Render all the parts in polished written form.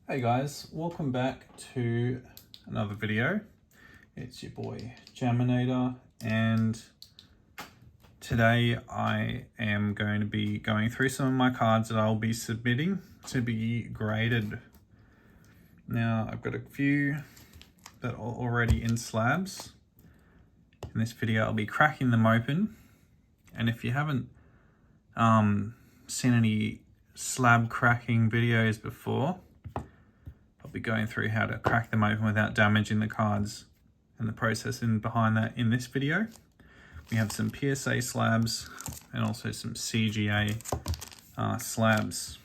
Hey guys, welcome back to another video. It's your boy Jaminator, and today I am going to be going through some of my cards that I'll be submitting to be graded. Now I've got a few that are already in slabs. In this video I'll be cracking them open, and if you haven't seen any slab cracking videos before, I'll be going through how to crack them open without damaging the cards and the process behind that in this video. We have some PSA slabs and also some CGA slabs.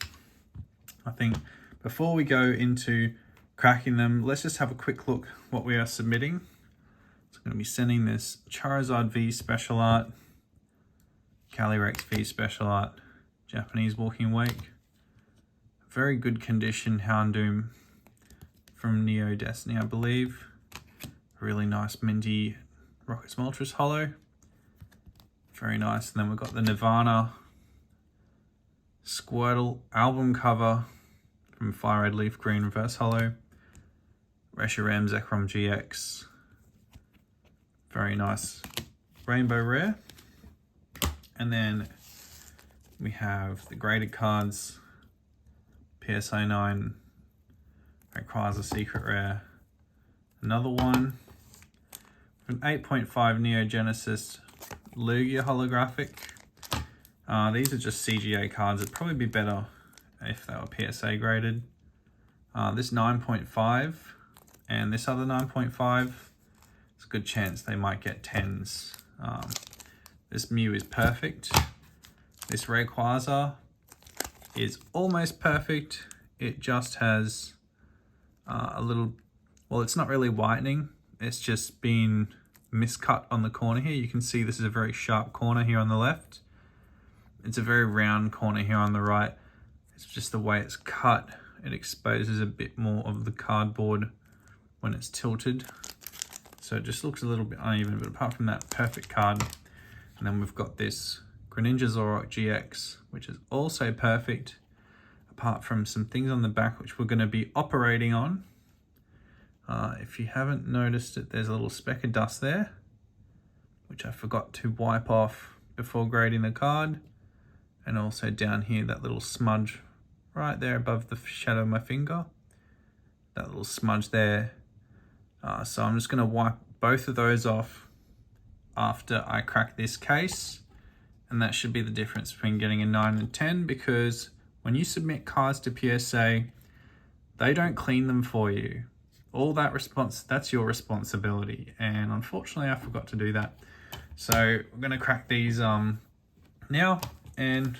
I think before we go into cracking them, let's just have a quick look what we are submitting. So I'm going to be sending this Charizard V Special Art, Calyrex V Special Art, Japanese Walking Wake, very good condition Houndoom from Neo Destiny, I believe. Really nice minty Rocket Smoltres holo. Very nice. And then we've got the Nirvana Squirtle album cover from Fire Red Leaf Green Reverse Holo. Reshiram Zekrom GX. Very nice Rainbow Rare. And then we have the graded cards. PSA 9 Rayquaza Secret Rare. Another one. An 8.5 Neo Genesis Lugia holographic. These are just CGA cards. It'd probably be better if they were PSA graded. This 9.5 and this other 9.5. It's a good chance they might get 10s. This Mew is perfect. This Rayquaza is almost perfect. It just has a little, well, it's not really whitening. It's just been miscut on the corner here. You can see this is a very sharp corner here on the left. It's a very round corner here on the right. It's just the way it's cut. It exposes a bit more of the cardboard when it's tilted. So it just looks a little bit uneven, but apart from that, perfect card. And then we've got this Greninja Zoroark GX, which is also perfect, apart from some things on the back which we're going to be operating on. If you haven't noticed it, there's a little speck of dust there, which I forgot to wipe off before grading the card. And also down here, that little smudge right there above the shadow of my finger. That little smudge there. So I'm just going to wipe both of those off after I crack this case. And that should be the difference between getting a 9 and 10, because when you submit cards to PSA, they don't clean them for you. All that that's your responsibility. And unfortunately, I forgot to do that. So we're going to crack these now and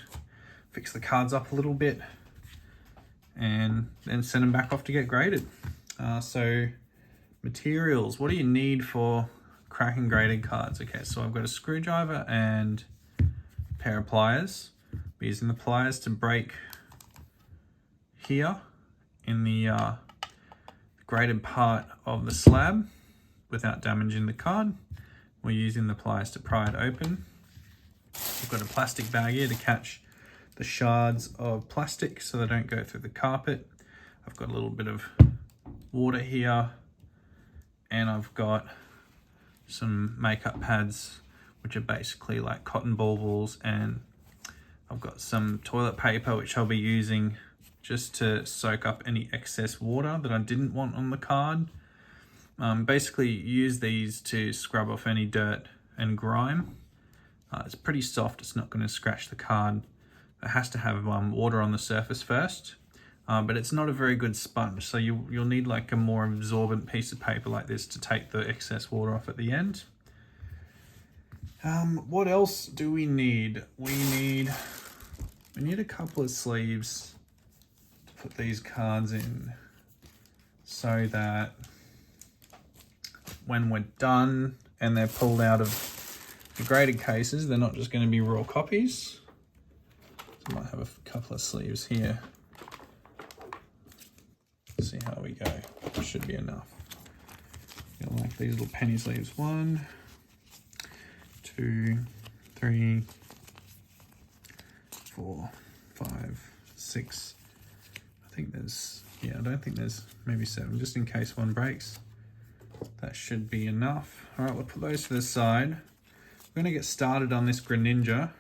fix the cards up a little bit and then send them back off to get graded. So materials, what do you need for cracking graded cards? Okay, so I've got a screwdriver and a pair of pliers. We're using the pliers to break here in the graded part of the slab without damaging the card. We're using the pliers to pry it open. We've got a plastic bag here to catch the shards of plastic so they don't go through the carpet. I've got a little bit of water here, and I've got some makeup pads, which are basically like cotton baubles, and I've got some toilet paper which I'll be using just to soak up any excess water that I didn't want on the card. Basically use these to scrub off any dirt and grime. It's pretty soft, it's not going to scratch the card. It has to have water on the surface first, but it's not a very good sponge, so you'll need like a more absorbent piece of paper like this to take the excess water off at the end. What else do we need? We need a couple of sleeves to put these cards in so that when we're done and they're pulled out of the graded cases, they're not just going to be raw copies. So I might have a couple of sleeves here. Let's see how we go. Should be enough. You'll like these little penny sleeves. 1, 2, 3, 4, 5, 6. I think there's Yeah, I don't think there's maybe 7, just in case one breaks. That should be enough. All right, we'll put those to the side. We're gonna get started on this Greninja.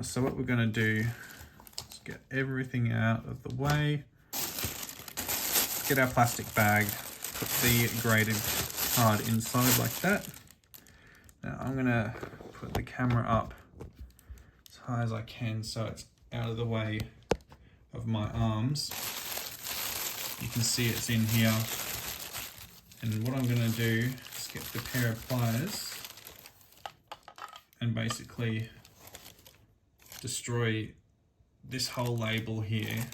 So what we're gonna do is get everything out of the way. Get our plastic bag, put the graded card inside like that. Now I'm gonna put the camera up as high as I can so it's out of the way of my arms. You can see it's in here. And what I'm gonna do is get the pair of pliers and basically destroy this whole label here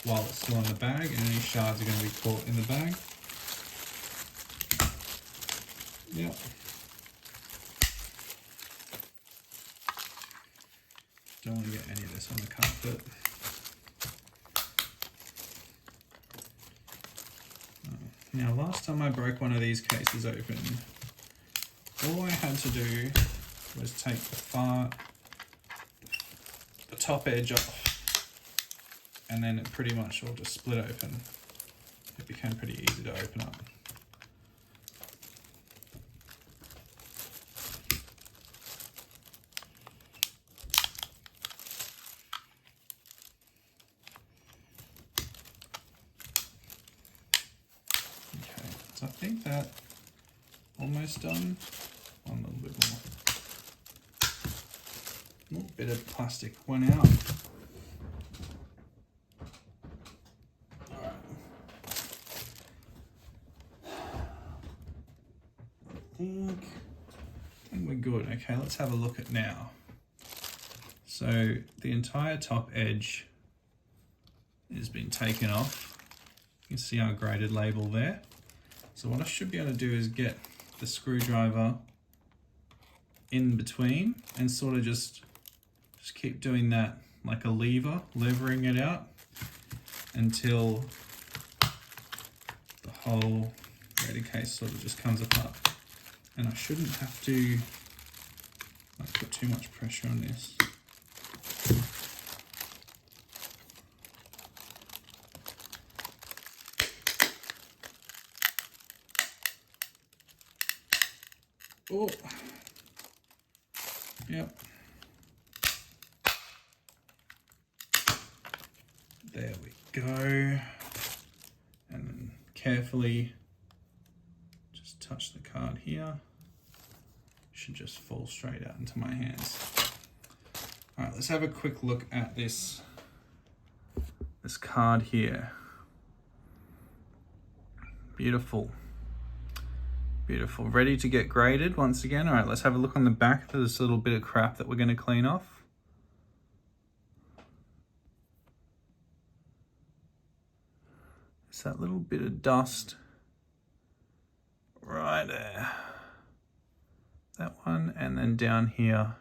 while it's still in the bag, and any shards are going to be caught in the bag. Yep. Don't want to get any of this on the carpet. Now, last time I broke one of these cases open, all I had to do was take the top edge off, and then it pretty much all just split open. It became pretty easy to open up. Okay, so I think that almost done. One little bit more. A little bit of plastic went out. I think we're good. Okay, let's have a look at now. So the entire top edge has been taken off. You can see our graded label there. So what I should be able to do is get the screwdriver in between and sort of just keep doing that like a lever, levering it out until the whole graded case sort of just comes apart. And I shouldn't have to put too much pressure on this. Oh, yep. There we go. And then carefully just touch the card here. Should just fall straight out into my hands. All right, let's have a quick look at this card here. Beautiful. Beautiful, ready to get graded once again. All right, let's have a look on the back. There's a little bit of crap that we're gonna clean off. It's that little bit of dust right there. That one, and then down here.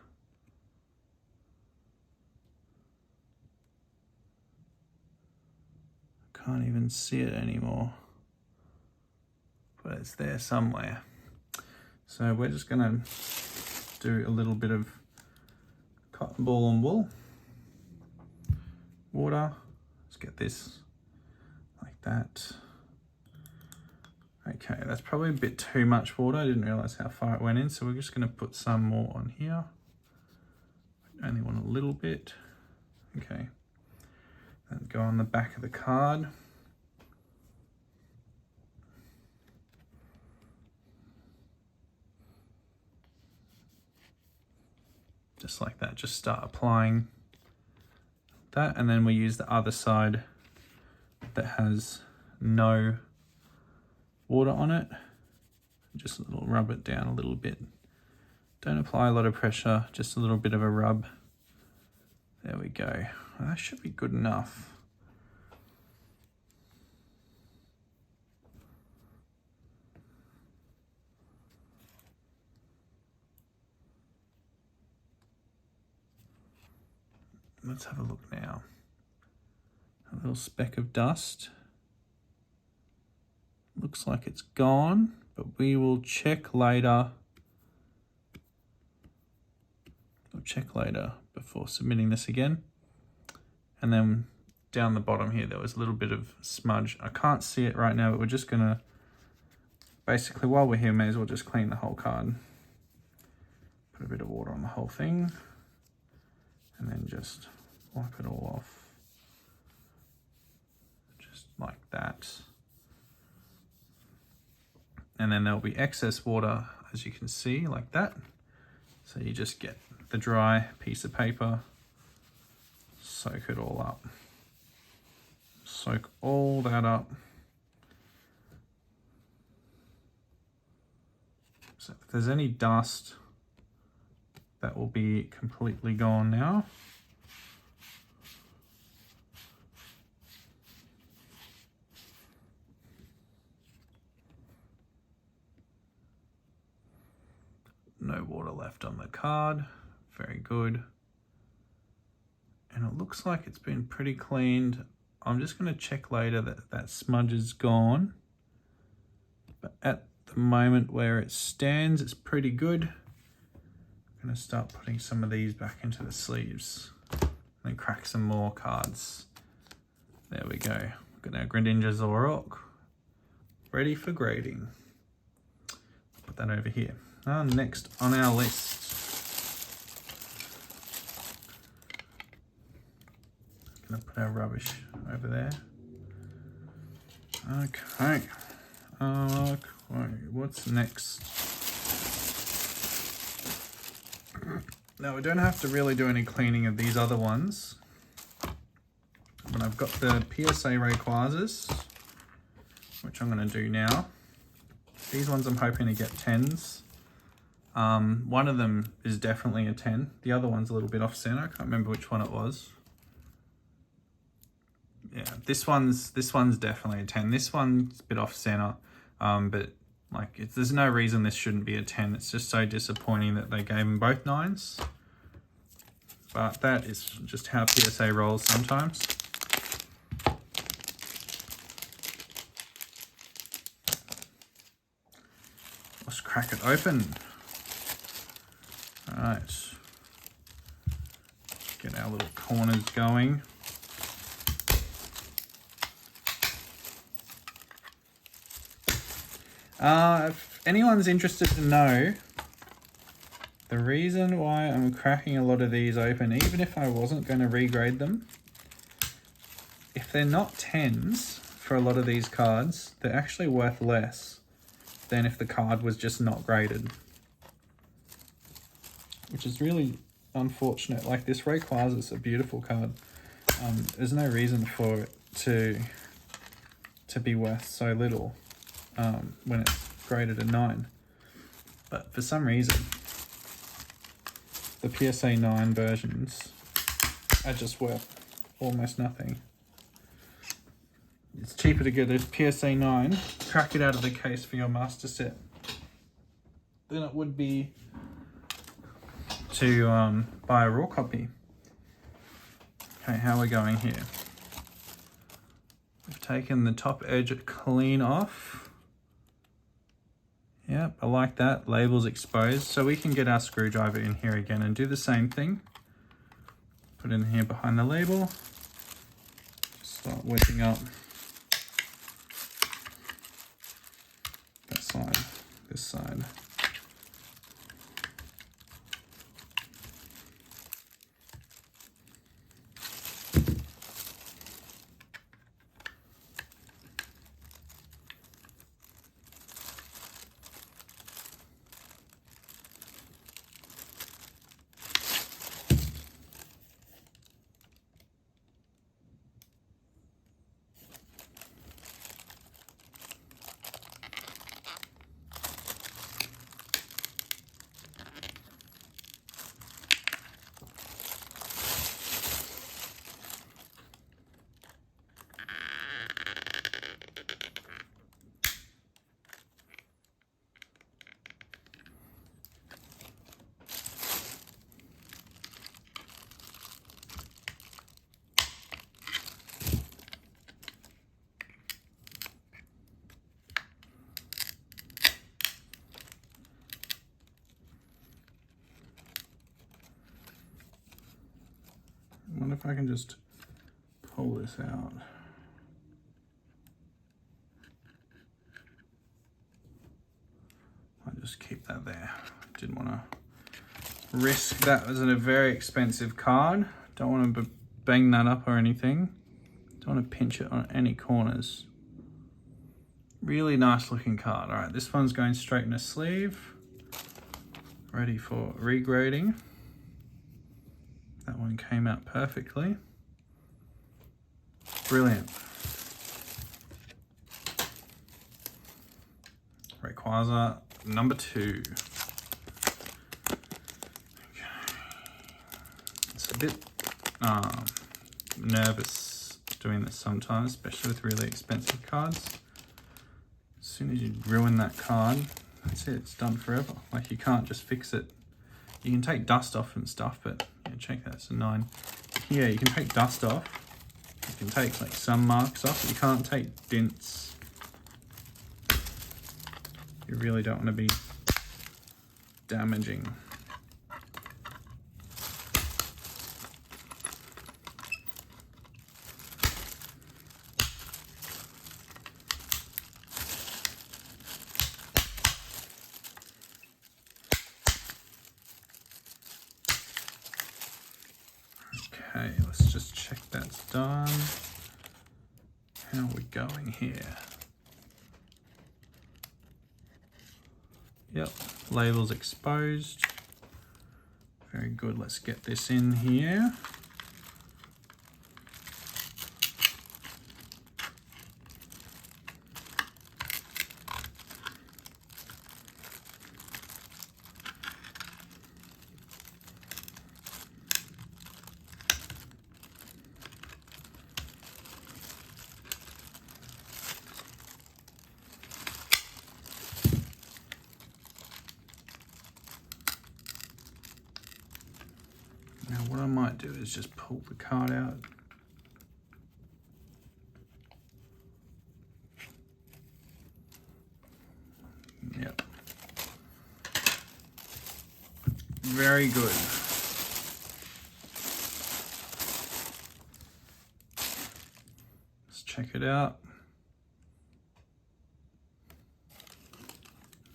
Can't even see it anymore, but it's there somewhere. So we're just gonna do a little bit of cotton ball and wool, water. Let's get this like that. Okay, that's probably a bit too much water. I didn't realize how far it went in, so we're just gonna put some more on here. I only want a little bit. Okay, and go on the back of the card. Just like that, just start applying that, and then we use the other side that has no water on it. Just rub it down a little bit. Don't apply a lot of pressure, just a little bit of a rub. There we go. That should be good enough. Let's have a look now. A little speck of dust. Looks like it's gone, but we will check later. We'll check later before submitting this again. And then down the bottom here, there was a little bit of smudge. I can't see it right now, but we're just gonna, basically while we're here, may as well just clean the whole card. Put a bit of water on the whole thing, and then just wipe it all off. Just like that. And then there'll be excess water, as you can see, like that. So you just get the dry piece of paper, soak it all up. Soak all that up. So if there's any dust, that will be completely gone now. No water left on the card. Very good. And it looks like it's been pretty cleaned. I'm just going to check later that that smudge is gone. But at the moment where it stands, it's pretty good. I'm going to start putting some of these back into the sleeves. And then crack some more cards. There we go. We've got our Greninja Zoroark ready for grading. Put that over here. Next on our list, gonna put our rubbish over there. Okay. What's next? Now we don't have to really do any cleaning of these other ones, but I've got the PSA Rayquazas, which I'm gonna do now. These ones I'm hoping to get 10s. One of them is definitely a 10. The other one's a little bit off center. I can't remember which one it was. Yeah, this one's definitely a 10. This one's a bit off center, but like there's no reason this shouldn't be a 10. It's just so disappointing that they gave them both 9s. But that is just how PSA rolls sometimes. Let's crack it open. All right, get our little corners going. If anyone's interested to know, the reason why I'm cracking a lot of these open, even if I wasn't going to regrade them, if they're not 10s for a lot of these cards, they're actually worth less than if the card was just not graded. Which is really unfortunate. Like this Rayquaza is a beautiful card. There's no reason for it to be worth so little when it's graded a 9. But for some reason, the PSA 9 versions are just worth almost nothing. It's cheaper to get a PSA 9, crack it out of the case for your master set, than it would be to buy a raw copy. Okay, how are we going here? We've taken the top edge clean off. Yep, I like that. Label's exposed. So we can get our screwdriver in here again and do the same thing. Put it in here behind the label. Start wedging up that side, this side. I wonder if I can just pull this out. I'll just keep that there. Didn't want to risk that as a very expensive card. Don't want to bang that up or anything. Don't want to pinch it on any corners. Really nice looking card. All right, this one's going straight in a sleeve. Ready for regrading. That one came out perfectly. Brilliant. Rayquaza number 2. Okay. It's a bit nervous doing this sometimes, especially with really expensive cards. As soon as you ruin that card, that's it, it's done forever. Like, you can't just fix it. You can take dust off and stuff, but yeah, check that, it's a 9. Here, you can take dust off. You can take like some marks off, but you can't take dents. You really don't want to be damaging. Okay, let's just check that's done. How are we going here? Yep, label's exposed. Very good, let's get this in here. Now what I might do is just pull the card out. Yep. Very good. Let's check it out.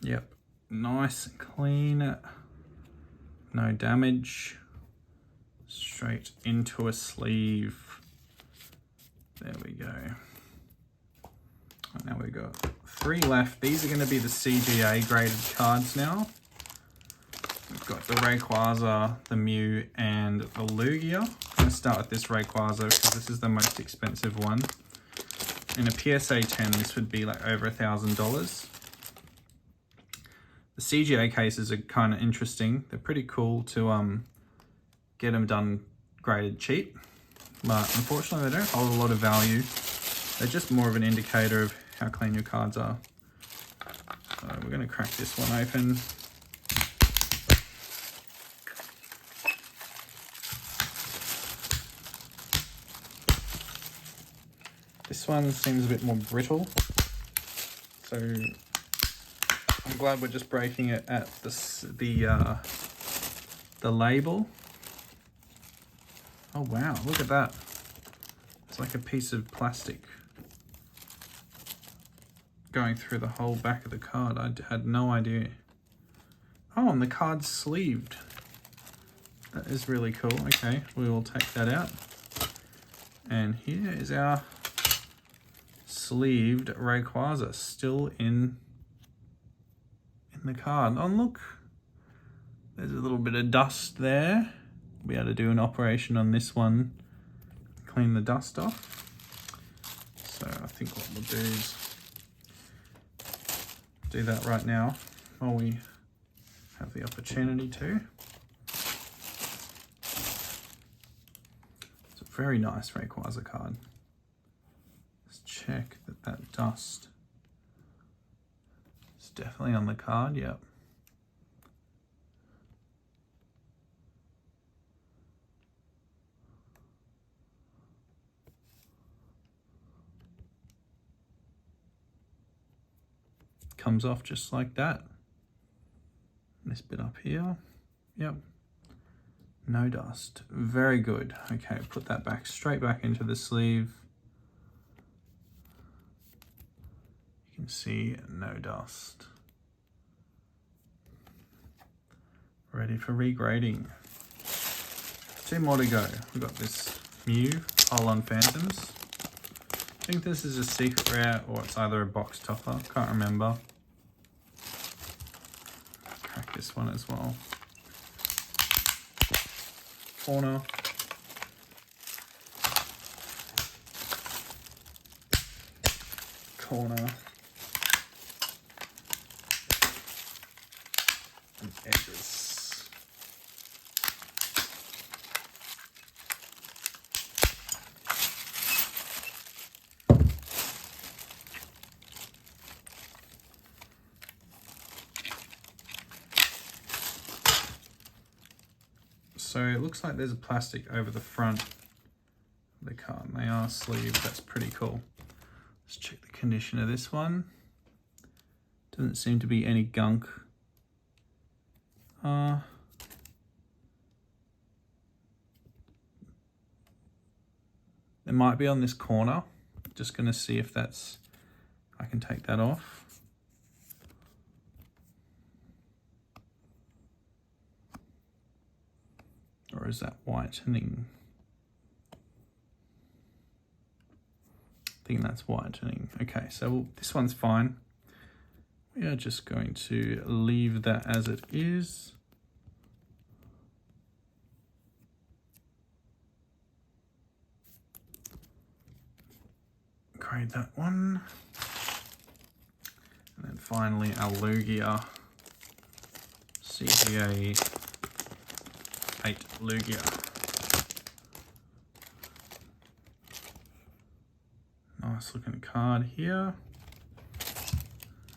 Yep, nice and clean. No damage. Straight into a sleeve. There we go. Now we've got 3 left. These are going to be the CGA graded cards now. We've got the Rayquaza, the Mew, and the Lugia. I'm going to start with this Rayquaza because this is the most expensive one. In a PSA 10, this would be like over $1,000. The CGA cases are kind of interesting. They're pretty cool to get them done graded cheap, but unfortunately they don't hold a lot of value. They're just more of an indicator of how clean your cards are. So we're going to crack this one open. This one seems a bit more brittle, so I'm glad we're just breaking it at the label. Oh wow, look at that. It's like a piece of plastic going through the whole back of the card. I had no idea. Oh, and the card's sleeved. That is really cool. Okay, we will take that out. And here is our sleeved Rayquaza, still in the card. Oh look, there's a little bit of dust there. We'll be able to do an operation on this one, clean the dust off. So I think what we'll do is do that right now while we have the opportunity to. It's a very nice Rayquaza card. Let's check that dust is definitely on the card, yep. Comes off just like that. This bit up here, yep. No dust. Very good. Okay, put that back straight back into the sleeve. You can see no dust. Ready for regrading. 2 more to go. We've got this Mew, Holon Phantoms. I think this is a secret rare or it's either a box topper, can't remember. Crack this one as well. Corner. Corner. And edges. So it looks like there's a plastic over the front of the card. They are sleeved, that's pretty cool. Let's check the condition of this one. Doesn't seem to be any gunk. It might be on this corner. Just gonna see if that's, I can take that off. Or is that whitening? I think that's whitening. Okay, so this one's fine. We are just going to leave that as it is. Grade that one. And then finally our Lugia. CGA 8 Lugia. Nice looking card here.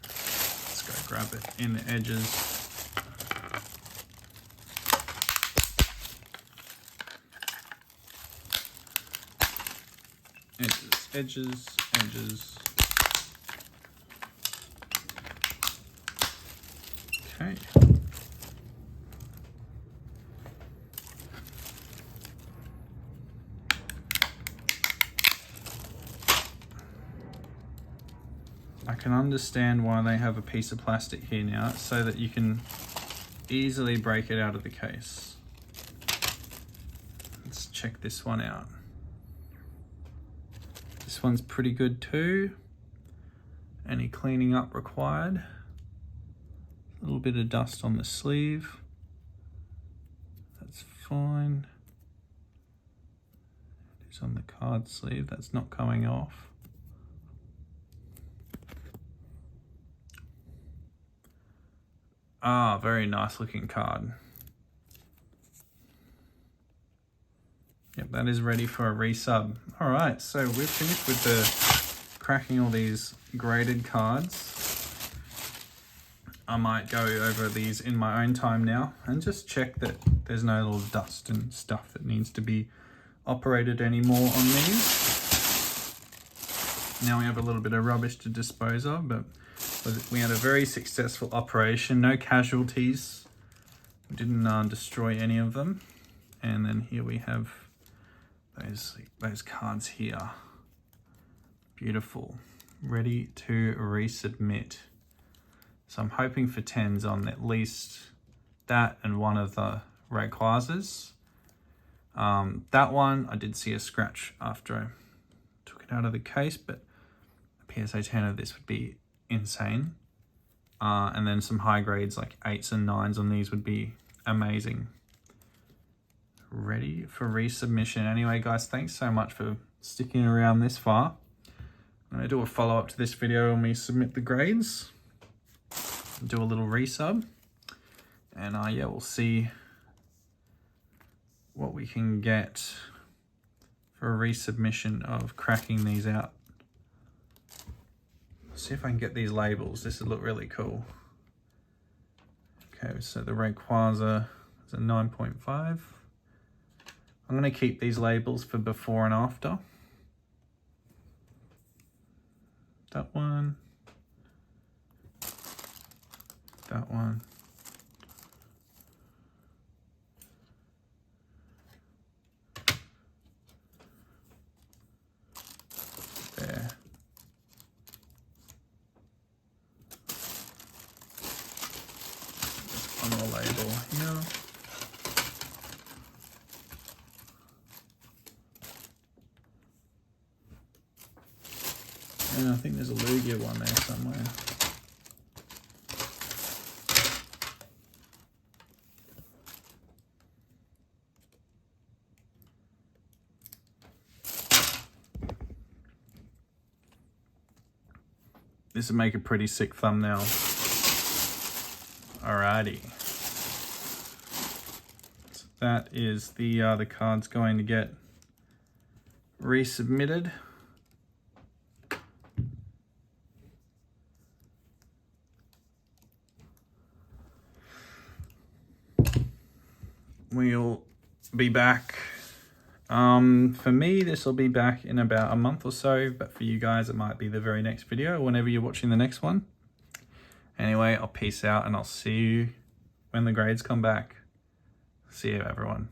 Let's go grab it in the edges. Edges, edges, edges. Okay. I can understand why they have a piece of plastic here now, so that you can easily break it out of the case. Let's check this one out. This one's pretty good too. Any cleaning up required? A little bit of dust on the sleeve. That's fine. It's on the card sleeve, that's not coming off. Ah, very nice looking card. Yep, that is ready for a resub. All right, so we've finished with the cracking all these graded cards. I might go over these in my own time now and just check that there's no little dust and stuff that needs to be operated anymore on these. Now we have a little bit of rubbish to dispose of, but we had a very successful operation, no casualties. We didn't destroy any of them. And then here we have those cards here. Beautiful, ready to resubmit. So I'm hoping for 10s on at least that and one of the Rayquazas. That one, I did see a scratch after I took it out of the case, but a PSA 10 of this would be insane. And then some high grades like 8s and 9s on these would be amazing. Ready for resubmission. Anyway, guys, thanks so much for sticking around this far. I'm going to do a follow-up to this video when we submit the grades. Do a little resub. And yeah, we'll see what we can get for a resubmission of cracking these out. See if I can get these labels. This would look really cool. Okay, so the Rayquaza is a 9.5. I'm going to keep these labels for before and after. That one. That one. And I think there's a Lugia one there somewhere. This would make a pretty sick thumbnail. Alrighty. So that is the cards going to get resubmitted. We'll be back. For me, this will be back in about a month or so, but for you guys, it might be the very next video, whenever you're watching the next one. Anyway, I'll peace out and I'll see you when the grades come back. See you, everyone.